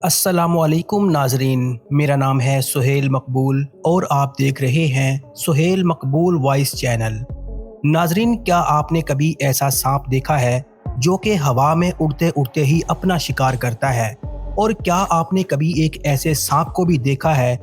अस्सलामुअलैकुम नाजरीन, मेरा नाम है सुहेल मकबूल और आप देख रहे हैं सुहेल मकबूल वॉइस चैनल। नाजरीन, क्या आपने कभी ऐसा सांप देखा है जो कि हवा में उड़ते उड़ते ही अपना शिकार करता है? और क्या आपने कभी एक ऐसे सांप को भी देखा है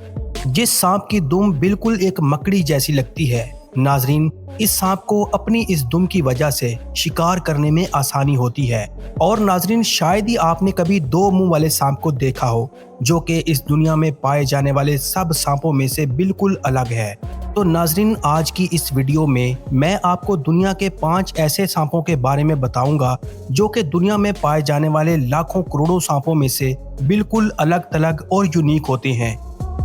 जिस सांप की दुम बिल्कुल एक मकड़ी जैसी लगती है? नाजरीन, इस सांप को अपनी इस दुम की वजह से शिकार करने में आसानी होती है। और नाजरीन, शायद ही आपने कभी दो मुंह वाले सांप को देखा हो जो कि इस दुनिया में पाए जाने वाले सब सांपों में से बिल्कुल अलग है। तो नाजरीन, आज की इस वीडियो में मैं आपको दुनिया के 5 ऐसे सांपों के बारे में बताऊंगा जो कि दुनिया में पाए जाने वाले लाखों करोड़ों सांपों में से बिल्कुल अलग थलग और यूनिक होते हैं।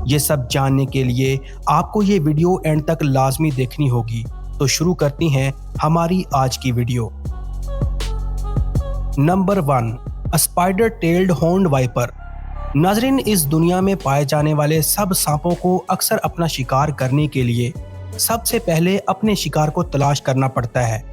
ये सब जानने के लिए आपको ये वीडियो एंड तक लाजमी देखनी होगी। तो शुरू करती हैं हमारी आज की video. Number 1, spider tailed horned viper. नाजरीन, इस दुनिया में पाए जाने वाले सब सांपों को अक्सर अपना शिकार करने के लिए सबसे पहले अपने शिकार को तलाश करना पड़ता है।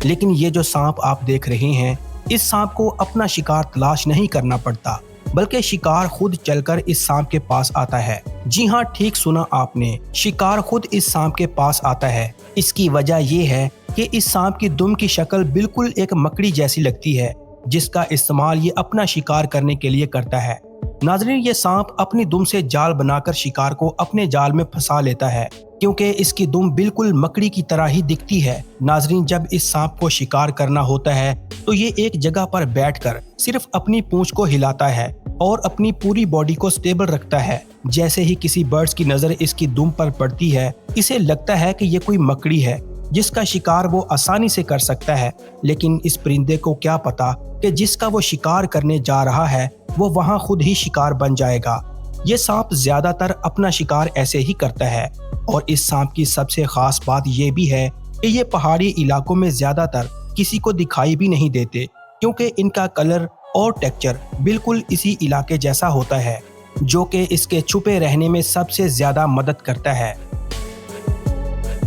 लेकिन ये जो सांप आप देख रहे हैं, इस सांप को अपना शिकार तलाश नहीं करना पड़ता, बल्कि शिकार खुद चलकर इस सांप के पास आता है। जी हाँ, ठीक सुना आपने, शिकार खुद इस सांप के पास आता है। इसकी वजह यह है कि इस सांप की दुम की शक्ल बिल्कुल एक मकड़ी जैसी लगती है, जिसका इस्तेमाल ये अपना शिकार करने के लिए करता है। नाज़रीन, ये सांप अपनी दुम से जाल बनाकर शिकार को अपने जाल में फंसा लेता है, क्योंकि इसकी दुम बिल्कुल मकड़ी की तरह ही दिखती है। नाज़रीन, जब इस सांप को शिकार करना होता है तो ये एक जगह पर बैठकर सिर्फ अपनी पूंछ को हिलाता है और अपनी पूरी बॉडी को स्टेबल रखता है। जैसे ही किसी बर्ड्स की नज़र इसकी दुम पर पड़ती है, इसे लगता है कि ये कोई मकड़ी है जिसका शिकार वो आसानी से कर सकता है। लेकिन इस परिंदे को क्या पता कि जिसका वो शिकार करने जा रहा है वो वहाँ खुद ही शिकार बन जाएगा। ये सांप ज्यादातर अपना शिकार ऐसे ही करता है। और इस सांप की सबसे खास बात ये भी है कि ये पहाड़ी इलाकों में ज्यादातर किसी को दिखाई भी नहीं देते, क्योंकि इनका कलर और टेक्सचर बिल्कुल इसी इलाके जैसा होता है, जो कि इसके छुपे रहने में सबसे ज्यादा मदद करता है।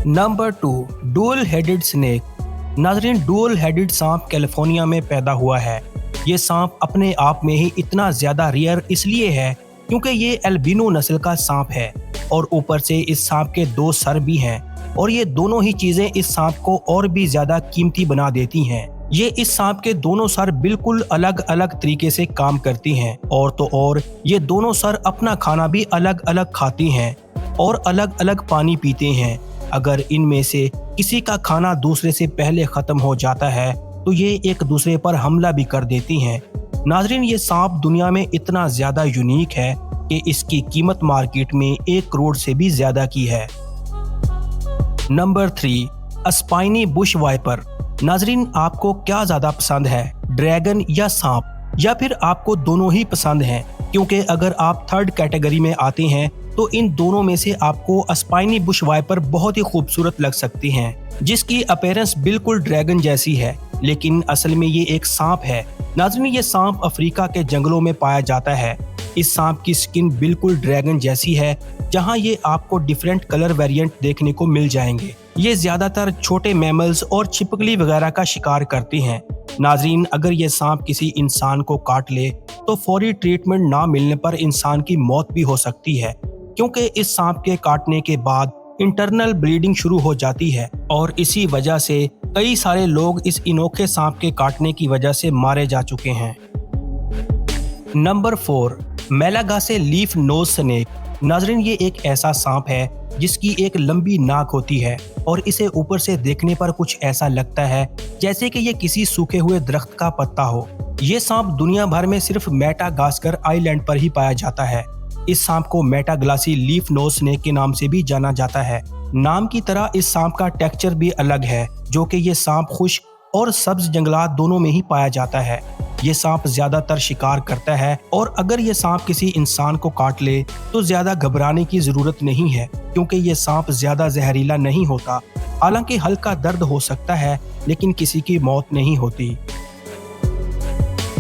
Number 2, dual headed snake. नाजरीन, डुअल हेडेड सांप कैलिफोर्निया में पैदा हुआ है। ये सांप अपने आप में ही इतना ज्यादा रेयर इसलिए है क्योंकि ये एल्बिनो नस्ल का सांप है और ऊपर से इस सांप के 2 सर भी हैं, और ये दोनों ही चीजें इस सांप को और भी ज्यादा कीमती बना देती हैं। ये इस सांप के दोनों सर बिल्कुल अलग अलग तरीके से काम करती हैं, और तो और ये दोनों सर अपना खाना भी अलग अलग खाती हैं और अलग अलग पानी पीते हैं। अगर इनमें से किसी का खाना दूसरे से पहले खत्म हो जाता है तो ये एक दूसरे पर हमला भी कर देती हैं। नाजरीन, ये सांप दुनिया में इतना ज्यादा यूनिक है कि इसकी कीमत मार्केट में 1 करोड़ से भी ज्यादा की है। Number 3, spiny bush viper. नाजरीन, आपको क्या ज्यादा पसंद है, ड्रैगन या सांप, या फिर आपको दोनों ही पसंद हैं? क्योंकि अगर आप 3rd कैटेगरी में आते हैं तो इन दोनों में से आपको स्पाइनी बुश वाइपर बहुत ही खूबसूरत लग सकती हैं, जिसकी अपीयरेंस बिल्कुल ड्रैगन जैसी है, लेकिन असल में ये एक सांप है। नाज़रीन, ये सांप अफ्रीका के जंगलों में पाया जाता है। इस सांप की स्किन बिल्कुल ड्रैगन जैसी है, जहां ये आपको डिफरेंट कलर वेरिएंट देखने को मिल जाएंगे। ये ज्यादातर छोटे मैमल्स और छिपकली वगैरह का शिकार करती हैं। नाज़रीन, अगर ये सांप किसी इंसान को काट ले तो फौरी ट्रीटमेंट ना मिलने पर इंसान की मौत भी हो सकती है, क्योंकि इस सांप के काटने के बाद इंटरनल ब्लीडिंग शुरू हो जाती है, और इसी वजह से कई सारे लोग इस अनोखे सांप के काटने की वजह से मारे जा चुके हैं। Number 4, Malagasy leaf nose snake. नाजरीन, ये एक ऐसा सांप है जिसकी एक लंबी नाक होती है और इसे ऊपर से देखने पर कुछ ऐसा लगता है जैसे कि ये किसी सूखे हुए दरख्त का पत्ता हो। ये सांप दुनिया भर में सिर्फ मेडागास्कर आइलैंड पर ही पाया जाता है। इस सांप को मेटाग्लासी लीफ नोज स्नेक के नाम से भी जाना जाता है। नाम की तरह इस सांप का टेक्सचर भी अलग है, जो कि ये सांप खुश्क और सब्ज जंगलात दोनों में ही पाया जाता है। ये सांप ज्यादातर शिकार करता है, और अगर ये सांप किसी इंसान को काट ले तो ज्यादा घबराने की जरूरत नहीं है, क्योंकि ये सांप ज्यादा जहरीला नहीं होता। हालांकि हल्का दर्द हो सकता है, लेकिन किसी की मौत नहीं होती।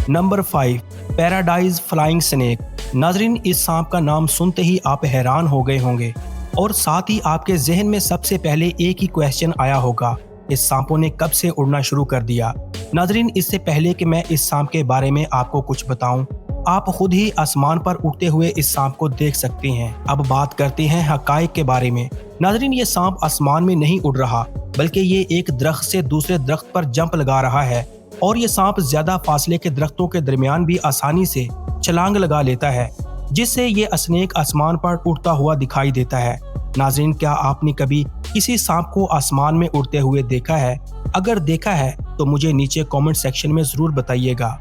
Number 5, paradise flying snake. नाजरीन, इस सांप का नाम सुनते ही आप हैरान हो गए होंगे, और साथ ही आपके जहन में सबसे पहले एक ही क्वेश्चन आया होगा, इस सांपों ने कब से उड़ना शुरू कर दिया? नाजरीन, इससे पहले कि मैं इस सांप के बारे में आपको कुछ बताऊं, आप खुद ही आसमान पर उड़ते हुए इस सांप को देख सकते हैं। अब बात करते हैं हकायक के बारे में। नाज़रीन, ये सांप आसमान में नहीं उड़ रहा, बल्कि ये एक दरख्त से दूसरे दरख्त पर जंप लगा रहा है और ये सांप ज्यादा फासले के दरख्तों के दरमियान भी आसानी से छलांग लगा लेता है, जिससे ये स्नेक आसमान पर उड़ता हुआ दिखाई देता है। नाज़रीन, क्या आपने कभी किसी सांप को आसमान में उड़ते हुए देखा है? अगर देखा है तो मुझे नीचे कमेंट सेक्शन में जरूर बताइएगा।